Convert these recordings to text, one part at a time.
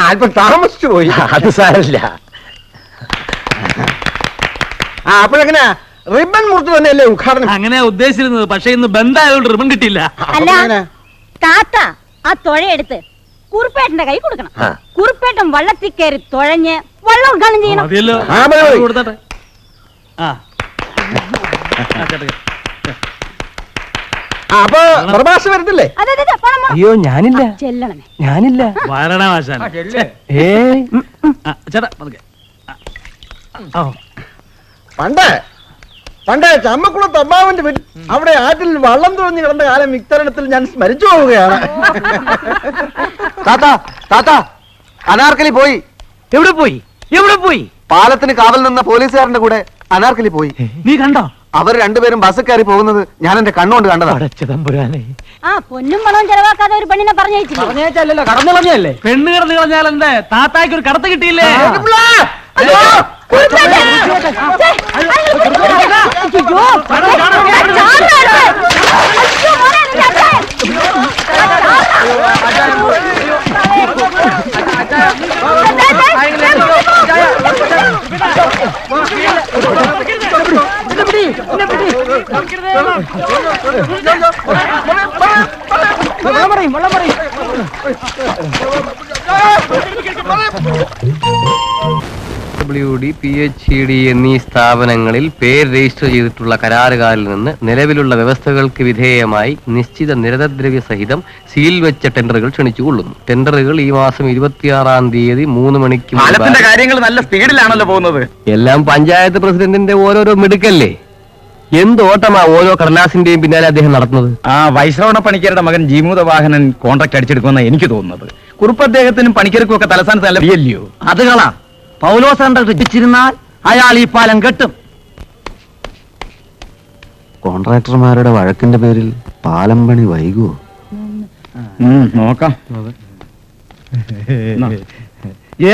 അല്പം താമസിച്ചു പോയി. അത് സാരമില്ല. അപ്പോഴെങ്ങനെയാ റിബൺ മുറിച്ച് തന്നെയല്ലേ ഉദ്ഘാടനം? അങ്ങനെ ഉദ്ദേശിച്ചിരുന്നത്, പക്ഷെ ഇന്ന് ബന്ധായതുകൊണ്ട് റിബൺ കിട്ടിയില്ല. അല്ല താത്ത ആ തുഴയെടുത്ത് കുറുപ്പേട്ടന്റെ കൈ കൊടുക്കണം. കുറുപ്പേട്ടൻ വള്ളത്തിൽ കയറി തുഴഞ്ഞ് വള്ളം ഉദ്ഘാടനം ചെയ്യണം. മതിയല്ലോ, കൊടുത്തട്ടെ. അപ്പൊ പ്രഭാഷ വരത്തില്ലേ? അയ്യോ ഞാനില്ല, ചെല്ലണമേ. ഞാനില്ല. വരണമാശാൻ. ചേട്ടാ പണ്ട് ചമ്മക്കുളത്ത് അമ്മാവന്റെ വീട്ടിൽ അവിടെ ആറ്റിൽ വള്ളം തുഴഞ്ഞു കിടന്ന കാലം ഇത്തരണത്തിൽ ഞാൻ സ്മരിച്ചു പോവുകയാണ്. അനാർക്കലി പോയി. എവിടെ പോയി? എവിടെ പോയി? പാലത്തിന് കാവൽ നിന്ന പോലീസുകാരന്റെ കൂടെ അനാർക്കലി പോയി. നീ കണ്ടോ? അവർ രണ്ടുപേരും ബസ് കയറി പോകുന്നത് ഞാൻ എന്റെ കണ്ണുകൊണ്ട് കണ്ടതാണ്. ആ പൊന്നും പണവും ചെലവാക്കാതെ ഒരു പെണ്ണിനെ പറഞ്ഞേച്ചില്ലല്ലോ, കടന്നു കളഞ്ഞല്ലേ? പെണ്ണ് കിടന്നു കളഞ്ഞാൽ എന്തേ? താത്തായ്ക്ക് ഒരു കടത്ത് കിട്ടിയില്ലേ? WD, PHED എന്നീ സ്ഥാപനങ്ങളിൽ പേര് രജിസ്റ്റർ ചെയ്തിട്ടുള്ള കരാറുകാരിൽ നിന്ന് നിലവിലുള്ള വ്യവസ്ഥകൾക്ക് വിധേയമായി നിശ്ചിത നിരതദ്രവ്യ സഹിതം സീൽ വെച്ച ടെൻഡറുകൾ ക്ഷണിച്ചുകൊള്ളുന്നു. ടെൻഡറുകൾ ഈ മാസം 26-ാം തീയതി 3 മണിക്ക്. കാര്യങ്ങൾ നല്ല സ്പീഡിലാണല്ലോ പോകുന്നത്. എല്ലാം പഞ്ചായത്ത് പ്രസിഡന്റിന്റെ ഓരോരോ മിടുക്കല്ലേ. എന്ത് ഓട്ടമാ ഓരോ കടലാസിന്റെയും പിന്നാലെ അദ്ദേഹം നടത്തുന്നത്. വൈശ്രവണ പണിക്കരുടെ മകൻ ജീമൂത വാഹനൻ കോൺട്രാക്ട് അടിച്ചെടുക്കുമെന്ന് എനിക്ക് തോന്നുന്നത്. കുറുപ്പ് അദ്ദേഹത്തിനും പണിക്കർക്കും ഒക്കെ തലസ്ഥാനത്ത് നല്ല വിയല്ലയോ? അത് കളാം. പൗലോസ് രക്ഷിച്ചിരുന്നാൽ അയാൾ ഈ പാലം കെട്ടും. കോൺട്രാക്ടർമാരുടെ വഴക്കിന്റെ പേരിൽ പാലം പണി വൈകുവോ? നോക്കാം.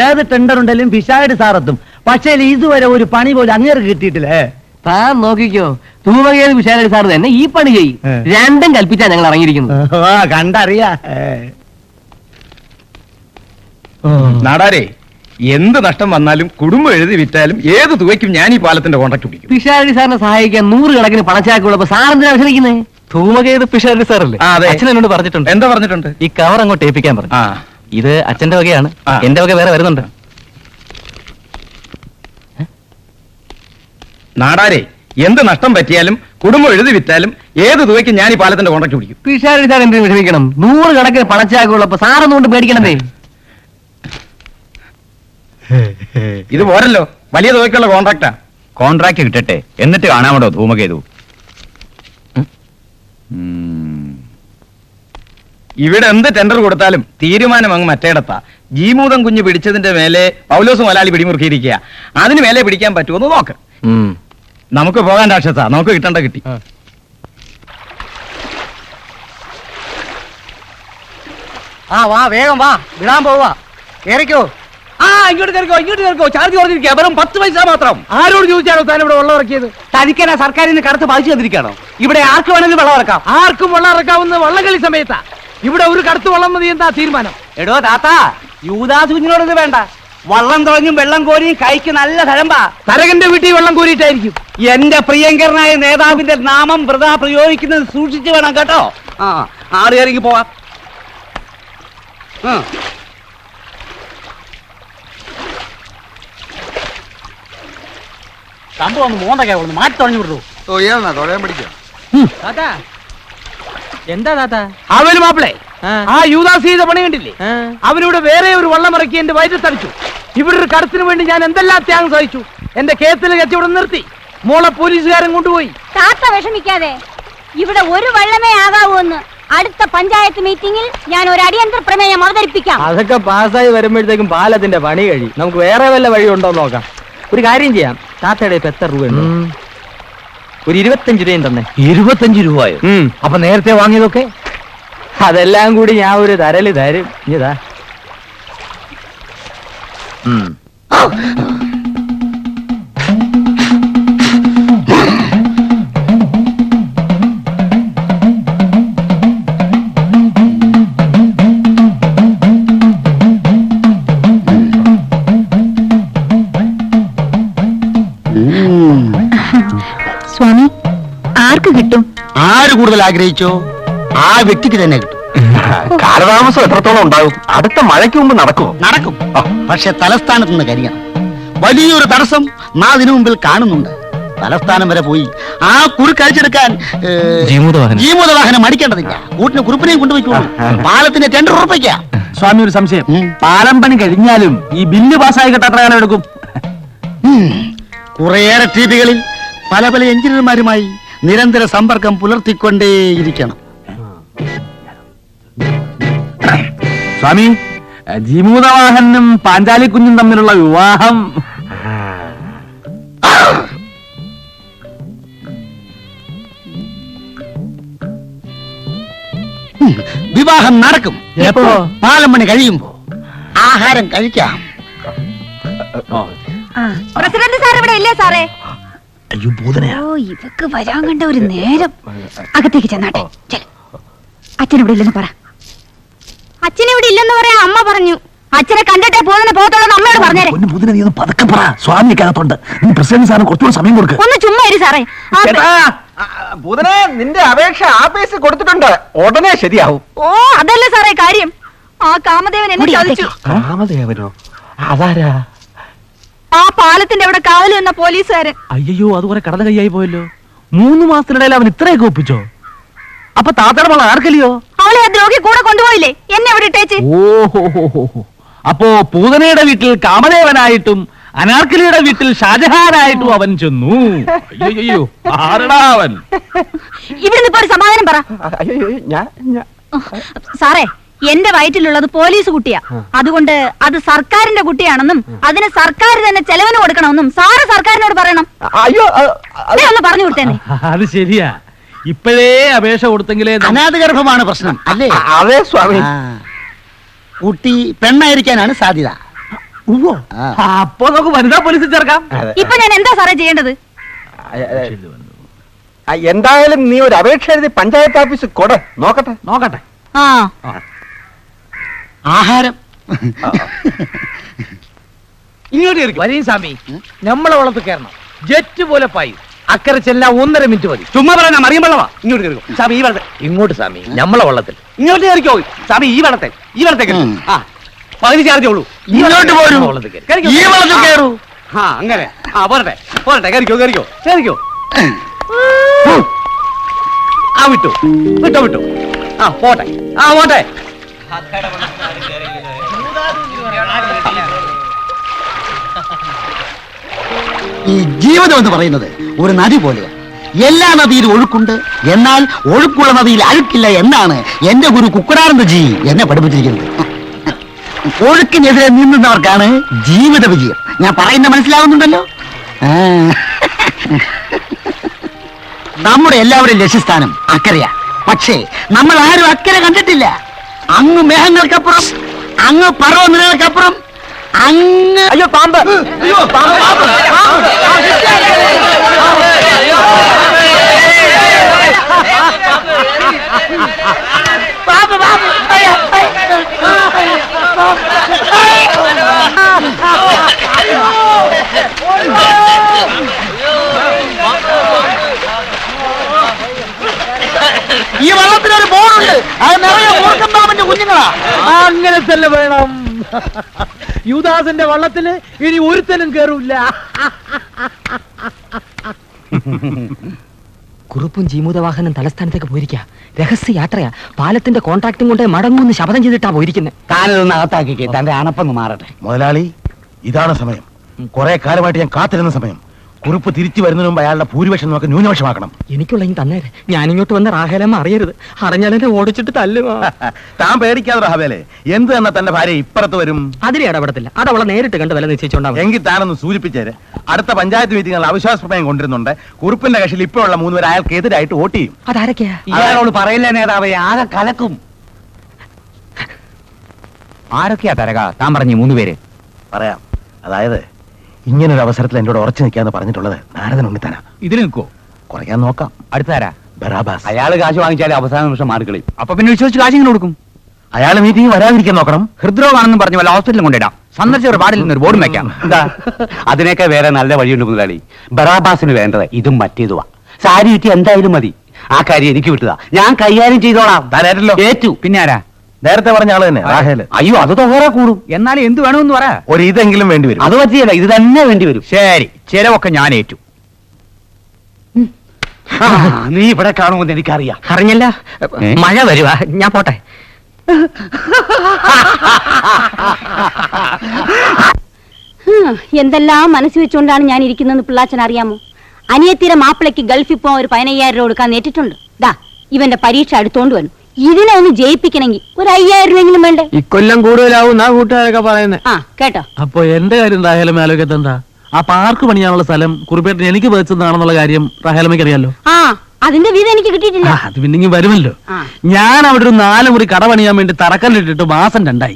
ഏത് ടെൻഡർ ഉണ്ടെങ്കിലും ഫിഷായിട്ട് സാറെത്തും. പക്ഷേ ഇതുവരെ ഒരു പണി പോലും അങ്ങേർക്ക് കിട്ടിയിട്ടില്ലേ? താൻ നോക്കിക്കോ, തൂവകേത് വിശാലി സാർ തന്നെ ഈ പണി ചെയ്യും. രണ്ടും കൽപ്പിച്ചാ ഞങ്ങൾ ഇറങ്ങിയിരിക്കുന്നത്. കണ്ടറിയാ. നാടാരെ, എന്ത് നഷ്ടം വന്നാലും കുടുംബം എഴുതി വിറ്റാലും ഏത് തുകയ്ക്കും ഞാൻ ഈ പാലത്തിന്റെ കോൺട്രാക്ട് പിടിക്കും. പിഷാരടി സാറിനെ സഹായിക്കാൻ 100 കണക്കിന് പണച്ചാക്കുള്ളപ്പോ സാറെന്തിനാ വിഷമിക്കുന്നേ? ധൂമകേത് പിഷാരടി സാറല്ലേ? അച്ഛൻ എന്നോട് പറഞ്ഞിട്ടുണ്ട്. എന്താ പറഞ്ഞിട്ടുണ്ട്? ഈ കവർ അങ്ങോട്ട് ഏൽപ്പിക്കാൻ പറഞ്ഞു. ഇത് അച്ഛന്റെ വകയാണ്, എന്റെ വക വേറെ വരുന്നുണ്ട്. നാടാരെ, എന്ത് നഷ്ടം പറ്റിയാലും കുടുംബം എഴുതി വിറ്റാലും ഏത് തുകയ്ക്കും ഞാൻ ഈ പാലത്തിന്റെ കോൺട്രാക്ട് പിടിക്കും. പിഷാരടി സാർ എന്തിനു വിഷമിക്കണം? 100 കണക്കിന് പണച്ചാക്കുള്ളപ്പോ സാറൊന്നുകൊണ്ട് പേടിക്കണമേ. ഇത് പോരല്ലോ, വലിയ തുകയ്ക്കുള്ള കോൺട്രാക്റ്റാ. കോൺട്രാക്ട് കിട്ടട്ടെ, എന്നിട്ട് കാണാമോ ധൂമകേതു. ഇവിടെ എന്ത് ടെൻഡർ കൊടുത്താലും തീരുമാനം അങ്ങ് മറ്റേടത്താ. ജീമൂതം കുഞ്ഞ് പിടിച്ചതിന്റെ മേലെ പൗലോസ് മലാലി പിടിമുറുക്കിയിരിക്കുക. അതിന് മേലെ പിടിക്കാൻ പറ്റുമെന്ന് നോക്ക്. നമുക്ക് പോകാൻ രാക്ഷസ, നമുക്ക് കിട്ടേണ്ട കിട്ടി. വാ വേഗം വാ, വിടാൻ പോവാ. കേറിക്കോ. ഇങ്ങോട്ട് കേറിക്കോ. ചാർജ് കുറഞ്ഞിരിക്കുക, വെറും 10 പൈസ മാത്രം. ആരോട് ചോദിച്ചാണോ താൻ ഇവിടെ വെള്ളം ഇറക്കിയത്? തനിക്കനാ സർക്കാരിന് കടത്ത് ബാധിച്ചു തന്നിരിക്കാണോ? ഇവിടെ ആർക്ക് വേണമെങ്കിലും വെള്ളം ഇറക്കാം. ആർക്കും വെള്ളം ഇറക്കാവുന്ന വള്ളംകളി സമയത്താ. ഇവിടെ ഒരു കടത്ത് വെള്ളം മതി. എന്താ തീരുമാനം? എടോ താത്താ, യൂദാസ് കുഞ്ഞിനോടൊന്നും വേണ്ട. വള്ളം തുഴഞ്ഞും വെള്ളം കോരിയും കൈക്ക് നല്ല തഴമ്പാ. തരകന്റെ വീട്ടിൽ വെള്ളം കോരിയിട്ടായിരിക്കും. എന്റെ പ്രിയങ്കരനായ നേതാവിന്റെ നാമം വൃഥാ പ്രയോഗിക്കുന്നത് സൂക്ഷിച്ചു വേണം കേട്ടോ. ആറ് കയറിക്ക് പോവാം. സംഭവം മോണ്ടൊക്കെ മാറ്റി തുടങ്ങി വിട്ടു. എന്താ താത്ത? അവന് മാപ്പിളെ ആ യൂദാസ് ചെയ്ത പണി കണ്ടില്ലേ? അവനിവിടെ വേറെ ഒരു വള്ളം ഇറക്കി എന്റെ വയറ്റത്തടിച്ചു. ഇവിടെ ഒരു കടത്തിന് വേണ്ടി ഞാൻ എന്തെല്ലാം ത്യാഗം സഹിച്ചു. എന്റെ കേസിൽ കച്ചവടം നിർത്തി. മോളെ പോലീസുകാരൻ കൊണ്ടുപോയി. താത്ത വിഷമിക്കാതെ, ഇവിടെ ഒരു വള്ളമേ ആകാവൂന്ന് അടുത്ത പഞ്ചായത്ത് മീറ്റിംഗിൽ ഞാൻ ഒരു അടിയന്തര പ്രമേയം അവതരിപ്പിക്കാം. അതൊക്കെ പാസ്സായി വരുമ്പോഴത്തേക്കും പാലത്തിന്റെ പണി കഴി. നമുക്ക് വേറെ വല്ല വഴി ഉണ്ടോ നോക്കാം. ഒരു കാര്യം ചെയ്യാം, താത്തയുടെ ഇപ്പൊ എത്ര രൂപയുണ്ട്? ഒരു 25 രൂപയും തന്നെ. 25 രൂപയോ? അപ്പൊ നേരത്തെ വാങ്ങിയതൊക്കെ അതെല്ലാം കൂടി ഞാൻ ഒരു തരല് തരും. ഇതാ. ആർക്ക് കിട്ടും? ആര് കൂടുതൽ ആഗ്രഹിച്ചോ ആ വ്യക്തിക്ക് തന്നെ കിട്ടും. കാലതാമസം എത്രത്തോളം ഉണ്ടാകും? അടുത്ത മഴയ്ക്ക് മുമ്പ് നടക്കുമോ? നടക്കും, പക്ഷെ തലസ്ഥാനത്ത് നിന്ന് കരിയണം. വലിയൊരു തടസ്സം നാദിനു മുമ്പിൽ കാണുന്നുണ്ട്. തലസ്ഥാനം വരെ പോയി ആ കുറുക്കഴിച്ചെടുക്കാൻ ജീമൂതവാഹനം അടിക്കേണ്ടതില്ല. കൂട്ടിന് കുറുപ്പിനെയും കൊണ്ടുപോയിക്കോളൂ. പാലത്തിന്റെ ടെൻഡർ ഉറപ്പിക്കാം. സ്വാമി, ഒരു സംശയം. പാലം പണി കഴിഞ്ഞാലും ഈ ബില്ല് പാസ്സായി കിട്ടാൻ എത്ര കാലം എടുക്കും? കുറേയേറെ ട്രീറ്റുകളിൽ പല പല എഞ്ചിനീയർമാരുമായി നിരന്തര സമ്പർക്കം പുലർത്തിക്കൊണ്ടേയിരിക്കണം. സ്വാമി, ജീമൂതവാഹനും പാഞ്ചാലി കുഞ്ഞും തമ്മിലുള്ള വിവാഹം വിവാഹം നടക്കും. എപ്പോ? പാലം പണി കഴിയുമ്പോ. ആഹാരം കഴിക്കാം. പ്രസിഡന്റ് സാർ ഇവിടെ ഇല്ലേ സാറേ? അയ്യോ ഭൂതനയാ. ഓ, ഇവക്ക് വരാൻ കണ്ട ഒരു നേരം. അകത്തേക്ക് ചെന്നാട്ടെ. അച്ഛൻ ഇവിടെ ഇല്ലെന്ന് പറ. അച്ഛനിവിടെ ഇല്ലെന്ന് പറയാൻ അമ്മ പറഞ്ഞു. അച്ഛനെ കണ്ടിട്ടേ പോകുന്ന പോകത്തുള്ളൂ അമ്മയോട് പറഞ്ഞേരെ. ഭൂതന നീ ഒന്ന് പതുക്കെ പറ. സ്വാമിക്കകത്തുണ്ട്. നീ പ്രസിഡന്റ് സാറിന് കുറച്ചുകൂടെ സമയം കൊടുക്കുക. ഒന്ന് ചുമ്മാ ഇരി സാറേ. ബുധനെ, നിന്റെ അപേക്ഷ ആഫീസിൽ കൊടുത്തിട്ടുണ്ട്. ഉടനെ ശരിയാവും. ഓ, അതല്ല സാറേ കാര്യം. ആ കാമദേവൻ എന്നെ ചതിച്ചു. കാമദേവനോ? അതാരാ? ആ പാലത്തിന്റെ അവിടെ കാവൽ വന്ന പോലീസുകാരൻ. അയ്യോ, അതുപോലെ കടന്ന കൈയായി പോയല്ലോ. 3 മാസത്തിനിടയിൽ അവൻ ഇത്രയൊക്കെ ഒപ്പിച്ചോ? അപ്പൊ താത്തയുടെ മോൾ ആർക്കല്ലയോ? അവളെ ആ ദ്രോഹി കൂടെ കൊണ്ടുപോയില്ലേ എന്നെ അവിടെ ഇട്ടേച്ച്. ഓഹോ, അപ്പോ പൂതനയുടെ വീട്ടിൽ കാമദേവനായിട്ടും അനാർക്കലിയുടെ വീട്ടിൽ ഷാജഹാനായിട്ടും അവൻ ചെന്നു. അയ്യോ, ആരടാ അവൻ? ഇവിടുന്ന് ഇപ്പൊ ഒരു സമാധാനം പറ. സാറേ, എന്റെ വയറ്റിലുള്ളത് പോലീസ് കുട്ടിയാ. അതുകൊണ്ട് അത് സർക്കാരിന്റെ കുട്ടിയാണെന്നും അതിന് സർക്കാർ തന്നെ ചെലവിന് കൊടുക്കണമെന്നും സാറ് സർക്കാരിനോട് പറയണം. അയ്യോ, ഒന്ന് പറഞ്ഞു കൊടുത്തേനെ. അത് ശരിയാ. ഇപ്പോഴേ അപേക്ഷ കൊടുത്തെങ്കിലേ അനാഥഗർഭമാണ് പ്രശ്നം അല്ലേ? അതെ സ്വാമി. കുട്ടി പെണ്ണായിരിക്കാനാണ് സാധ്യത. അപ്പൊ നമുക്ക് വനിതാ പോലീസിൽ ചേർക്കാം. ഇപ്പൊ ഞാൻ എന്താ സാറേ ചെയ്യേണ്ടത്? എന്തായാലും നീ ഒരു അപേക്ഷ എഴുതി പഞ്ചായത്ത് ഓഫീസിൽ കൊട. നോക്കട്ടെ. ആ, ആഹാരം ഇങ്ങോട്ട് വരീ സ്വാമി. നമ്മളെ വള്ളത്തിൽ കയറണം. ജെറ്റ് പോലെ പായും. അക്കരെ ചെല്ലാൻ 1.5 മിനിറ്റ് മതി. ചുമ്മാ പറയാൻ മറിയം വെള്ളവാ. ഇങ്ങോട്ട് കയറിക്കോ സ്വാമി. ഈ വെള്ളത്തിൽ. ഇങ്ങോട്ട് സ്വാമി, നമ്മളെ വള്ളത്തിൽ. ഇങ്ങോട്ട് കയറിക്കോ സ്വാമി. ഈ വെള്ളത്തെ ആ പകുതി ചാർജ് ഉള്ളൂ. ഇങ്ങോട്ട് പോരൂ. ഈ വെള്ളത്തിൽ കയറൂ. ആ, അങ്ങനെ. ആ, പോരട്ടെ. കയറിക്കോ. ആ, വിട്ടു. ആ, പോട്ടെ. ഈ ജീവിതം എന്ന് പറയുന്നത് ഒരു നദി പോലെയാണ്. എല്ലാ നദിയിലും ഒഴുക്കുണ്ട്, എന്നാൽ ഒഴുക്കുള്ള നദിയിൽ അഴുക്കില്ല എന്നാണ് എന്റെ ഗുരു കുക്കുടാനന്ദജി എന്നെ പഠിപ്പിച്ചിരിക്കുന്നത്. ഒഴുക്കിനെതിരെ നിന്നവർക്കാണ് ജീവിത വിജയം. ഞാൻ പറയുന്ന മനസ്സിലാവുന്നുണ്ടല്ലോ. നമ്മുടെ എല്ലാവരുടെയും ലക്ഷ്യസ്ഥാനം അക്കരയാ. പക്ഷേ നമ്മൾ ആരും അക്കരെ കണ്ടിട്ടില്ല. അങ്ങ് മേഘങ്ങൾക്കപ്പുറം, അങ്ങ് പർവ്വതനിരകൾക്കപ്പുറം, അങ്ങ് അയ്യോ പാമ്പ്. ഈ വെള്ളത്തിനൊരു ബോർഡുണ്ട്. അത് നിറയെ മൂർഖൻ പാമ്പിന്റെ കുഞ്ഞുങ്ങളാ. അങ്ങനെ തന്നെ വേണം. യുദാസിന്റെ വള്ളത്തില് ഇനി ഒരുത്തനും കേറൂല. കുറുപ്പും ജീമൂതവാഹനം തലസ്ഥാനത്തേക്ക് പോയിരിക്കുക. രഹസ്യ യാത്രയാ. പാലത്തിന്റെ കോൺട്രാക്ടും കൊണ്ട് മടങ്ങുമെന്ന് ശപഥം ചെയ്തിട്ടാ പോയിരിക്കുന്നത്. താനതൊന്ന് അകത്താക്കിക്കേ. തന്റെ അണപ്പൊന്ന് മാറട്ടെ. മുതലാളി, ഇതാണ് സമയം. കുറെ കാലമായിട്ട് ഞാൻ കാത്തിരുന്ന സമയം. കുറിപ്പ് തിരിച്ചു വരുന്നതിന് മുമ്പ് അയാളുടെ ഭൂരിപക്ഷം നമുക്ക് ന്യൂനപക്ഷമാക്കണം. എനിക്കുള്ള തന്നേരെ. ഞാനിങ്ങോട്ട് വന്ന റാഹേലമ്മ അറിയരുത്. അറിഞ്ഞാലെന്നെ ഓടിച്ചിട്ട് തല്ലുമാ. താൻ പേടിക്കാതെ റഹബേലെ. എന്ത് തന്നെ തന്റെ ഭാര്യ ഇപ്പുറത്ത് വരും. അതിലെ ഇടപെടത്തില്ല. അതവളെ നേരിട്ട് കണ്ട് വില നിശ്ചയിച്ചോണ്ടാവും. എങ്കിൽ താനൊന്ന് സൂചിപ്പിച്ചേര്. അടുത്ത പഞ്ചായത്ത് മീറ്റിംഗിൽ അവിശ്വാസ പ്രമേയം കൊണ്ടിരുന്നുണ്ട്. കുറിപ്പിന്റെ കക്ഷിയിൽ ഇപ്പോഴുള്ള 3 പേർ അയാൾക്ക് എതിരായിട്ട് വോട്ട് ചെയ്യും. അതാരൊക്കെയാ? ഇയാളോട് പറയില്ല നേതാവേ, ആകെ കലക്കും. ആരൊക്കെയാ തരക? താൻ പറഞ്ഞു 3 പേര്. പറയാം. അതായത് ഇങ്ങനൊരു അവസരത്തിൽ എന്നോട് ഉറച്ചു നിൽക്കാന്ന് പറഞ്ഞിട്ടുള്ളത് നാരദനുണ്ണിത്താനാ. ഇതിൽ നിൽക്കോ? കുറയ്ക്കാൻ നോക്കാം. അടുത്താരാ? ബറാബാസ്. അയാള് കാശ് വാങ്ങിച്ചാലേ അവസാന നിമിഷം മാർക്കളി. അപ്പൊ പിന്നെ വിശ്വസിച്ച് കാശിങ്ങനെ കൊടുക്കും. അയാൾ മീറ്റിംഗ് വരാതിരിക്കാൻ നോക്കണം. ഹൃദ്രോഗാണെന്നും പറഞ്ഞു വല്ല ഹോസ്പിറ്റലിൽ കൊണ്ടിടാം. സന്ദർശകർ പാടിൽ നിന്നൊരു ബോർഡും വെക്കാം. എന്താ, അതിനൊക്കെ വേറെ നല്ല വഴിയുണ്ട് മുതലാളി. ബറാബാസിന് വേണ്ടത് ഇതും മറ്റേതുവാ. സാരി കിട്ടി എന്തായാലും മതി. ആ കാര്യം എനിക്ക് വിട്ടതാ, ഞാൻ കൈകാര്യം ചെയ്തോളാം. തരാറ്റല്ലോ. ഏറ്റു. പിന്നെ ആരാ? നേരത്തെ പറഞ്ഞ ആള് തന്നെ റാഹേല്. അയ്യോ, അത് തുകര കൂടും. എന്നാലും എന്ത് വേണമെന്ന് പറ. ഒരു ഇതെങ്കിലും വേണ്ടി വരും. അത് പറ്റിയല്ല, ഇത് തന്നെ വേണ്ടി വരും. ശരി, ചിലവൊക്കെ ഞാൻ ഏറ്റു. നീ ഇവിടെ കാണുമെന്ന് എനിക്കറിയാം. അറിഞ്ഞല്ല, മഴ വരുവാ, ഞാൻ പോട്ടെ. എന്തെല്ലാം മനസ്സിൽ വെച്ചുകൊണ്ടാണ് ഞാൻ ഇരിക്കുന്നതെന്ന് പിള്ളാച്ചൻ അറിയാമോ? അനിയത്തിയുടെ മാപ്പിളയ്ക്ക് ഗൾഫിൽ പോകാൻ ഒരു 15,000 രൂപ കൊടുക്കാൻ നേറ്റിട്ടുണ്ട്. ദാ ഇവന്റെ പരീക്ഷ അടുത്തോണ്ട് വന്നു. ഇതിനെ ഒന്ന് ജയിപ്പിക്കണമെങ്കിൽ ഒരു 5,000 രൂപയെങ്കിലും വേണ്ടേ? ഇക്കൊല്ലം കൂടുതലാവും ആ കൂട്ടുകാരൊക്കെ പറയുന്നത്. ആ കേട്ടോ. അപ്പൊ എന്റെ കാര്യം റാഹേലമ്മ ആലോചിക്കത്തെന്താ? ആ പാർക്ക് പണിയാനുള്ള സ്ഥലം കുറിപ്പേട്ടൻ എനിക്ക് വെച്ചതാണെന്നുള്ള കാര്യം റാഹേലമ്മയ്ക്ക് അറിയാലോ. ആ അതിന്റെ വീതം എനിക്ക് കിട്ടിയിട്ടില്ല. അത് പിന്നെ വരുമല്ലോ. ആ. ഞാൻ അവിടെ ഒരു 4 മുറി കട പണിയാൻ വേണ്ടി തറക്കല്ലിട്ടിട്ട് മാസം 2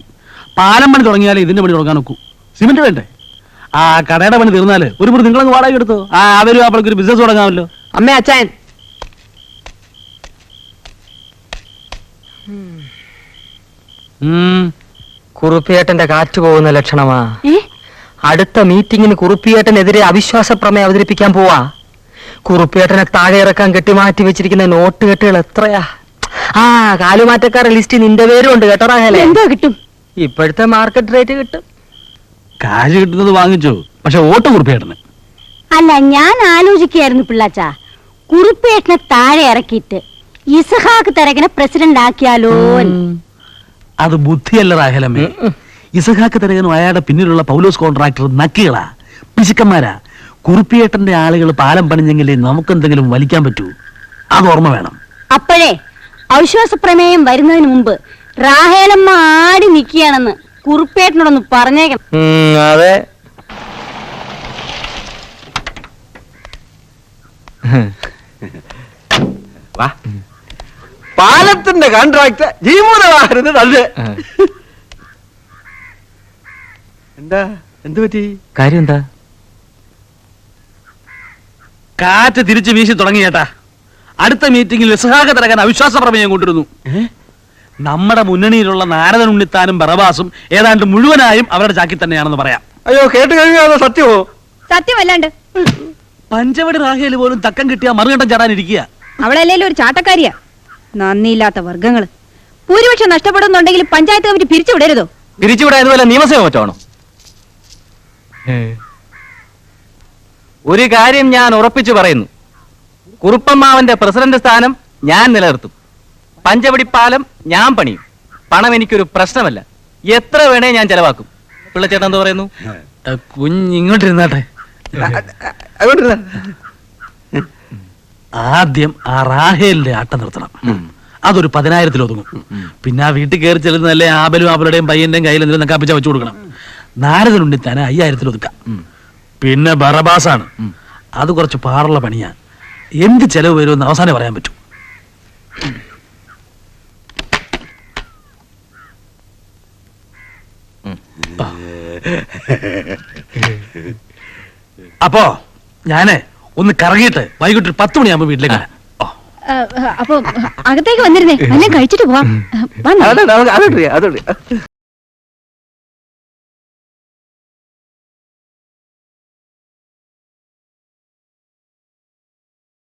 പാലം പണി തുടങ്ങിയാലേ ഇതിന്റെ പണി തുടങ്ങാൻ നോക്കൂ. സിമന്റ് വേണ്ടേ? ആ കടയുടെ പണി തീർന്നാല് ഒരു മുറി നിങ്ങളങ്ങ് വാടക എടുത്തോ. ആ അവരും അവൾക്ക് ഒരു ബിസിനസ് തുടങ്ങാമല്ലോ. അമ്മേ, അച്ഛൻ. കുറുപ്പിയേട്ടന്റെ കാറ്റ് പോകുന്ന ലക്ഷണമാ. അടുത്ത മീറ്റിംഗിന് കുറുപ്പിയേട്ടനെതിരെ അവിശ്വാസ പ്രമേയം അവതരിപ്പിക്കാൻ പോവാ. കുറുപ്പിയേട്ടനെ താഴെ ഇറക്കാൻ കെട്ടിമാറ്റി വെച്ചിരിക്കുന്ന നോട്ട് കെട്ടുകൾ എത്രയാ? ആ കാലുമാറ്റക്കാരുടെ ലിസ്റ്റ് നിന്റെ പേരും ഉണ്ട് കേട്ടോ റാഹേലേ. എന്തോ കിട്ടും? ഇപ്പോഴത്തെ മാർക്കറ്റ് റേറ്റ് കിട്ടും. കാശ് കിട്ടുന്നത് വാങ്ങിച്ചോ, പക്ഷെ വോട്ട് കുറിപ്പേട്ടന്. അല്ല, ഞാൻ ആലോചിക്കുകയായിരുന്നു പിള്ളാച്ച, കുറുപ്പേട്ടനെ താഴെ ഇറക്കിയിട്ട് ഇസഹാക്ക് തരകനെ പ്രസിഡന്റ് ആക്കിയാലോ? അത് ബുദ്ധിയല്ല റാഹേലമ്മേ. ഇസഹാക്ക് തരകനും അയാളുടെ പിന്നിലുള്ള പൗലോസ് കോൺട്രാക്ടർ നക്കികളാ, പിശുക്കന്മാരാ. കുറുപ്പിയേട്ടന്റെ ആളുകൾ പാലം പണിഞ്ഞെങ്കിലേ നമുക്കെന്തെങ്കിലും വലിക്കാൻ പറ്റൂ. അത് ഓർമ്മ വേണം. അപ്പോഴേ അവിശ്വാസ പ്രമേയം വരുന്നതിന് മുമ്പ് റാഹേലമ്മ ആടി നിൽക്കുകയാണെന്ന് കുറുപ്പേട്ടനോടൊന്ന് പറഞ്ഞേക്കണം. അതെ. പാലത്തിന്റെ കോൺട്രാക്ട് ജീവനമായിരുന്നു അത്. എന്താ എന്ത് പറ്റി? കാര്യം എന്താ? കാറ്റ് തിരിച്ചു വീശി തുടങ്ങി ചേട്ടാ. അടുത്ത മീറ്റിംഗിൽ ഇസ്ഹാഖ് തരകൻ അവിശ്വാസ പ്രമേയം കൊണ്ടിരുന്നു. നമ്മുടെ മുന്നണിയിലുള്ള നാരദൻ ഉണ്ണിത്താനും ബറബാസും ഏതാണ്ട് മുഴുവനായും അവരുടെ ചാക്കി തന്നെയാണെന്ന് പറയാം. അയ്യോ, കേട്ട് കഴിഞ്ഞാൽ സത്യമോ? സത്യമല്ലാണ്ട് പഞ്ചവടി റാഹേല് പോലും തക്കം കിട്ടിയ മറുകണ്ടം ചാടാനിരിക്കുക. അവളല്ലേലും ഒരു ചാട്ടക്കാരിയാ. നന്ദിയില്ലാത്ത വർഗങ്ങള്. ഭൂരിപക്ഷം നഷ്ടപ്പെടുന്നുണ്ടെങ്കിൽ പഞ്ചായത്ത് കമ്മിറ്റി പിരിച്ചുവിടരുതോ? പിരിച്ചുവിടാൻ വല്ല നിയമസഭ പറ്റാണോ? ഒരു കാര്യം ഞാൻ ഉറപ്പിച്ചു പറയുന്നു, കുറുപ്പമ്മാവന്റെ പ്രസിഡന്റ് സ്ഥാനം ഞാൻ നിലനിർത്തും. പഞ്ചവടിപ്പാലം ഞാൻ പണിയും. പണം എനിക്കൊരു പ്രശ്നമല്ല, എത്ര വേണേ ഞാൻ ചെലവാക്കും. പിള്ളച്ചേട്ടൻ എന്താ പറയുന്നു? കുഞ്ഞിങ്ങോട്ടിരുന്നാട്ടെ. ആദ്യം ആ റാഹേലിന്റെ ആട്ടം നിർത്തണം. അതൊരു 10,000-ൽ ഒതുങ്ങും. പിന്നെ ആ വീട്ടിൽ കയറി ചെല്ലുന്നതല്ലേ ആബലും ആബലുടെയും പയ്യന്റെയും കയ്യിൽ എന്തെങ്കിലും കപ്പിച്ച വെച്ചു കൊടുക്കണം. നാരദനുണ്ടി തന്നെ 5,000-ൽ ഒതുക്കാം. പിന്നെ ബറബാസാണ്, അത് കുറച്ച് പാടുള്ള പണിയാ. എന്ത് ചെലവ് വരുമെന്ന് അവസാനം പറയാൻ പറ്റൂ. അപ്പോ ഞാന് ഒന്ന് കറങ്ങിയിട്ട് വൈകിട്ട് 10 മണിയാകുമ്പോ വീട്ടിലേക്ക് വരാം. അപ്പൊ അകത്തേക്ക് വന്നിരുന്നേ, എല്ലാം കഴിച്ചിട്ട് പോവാം. അതോടെ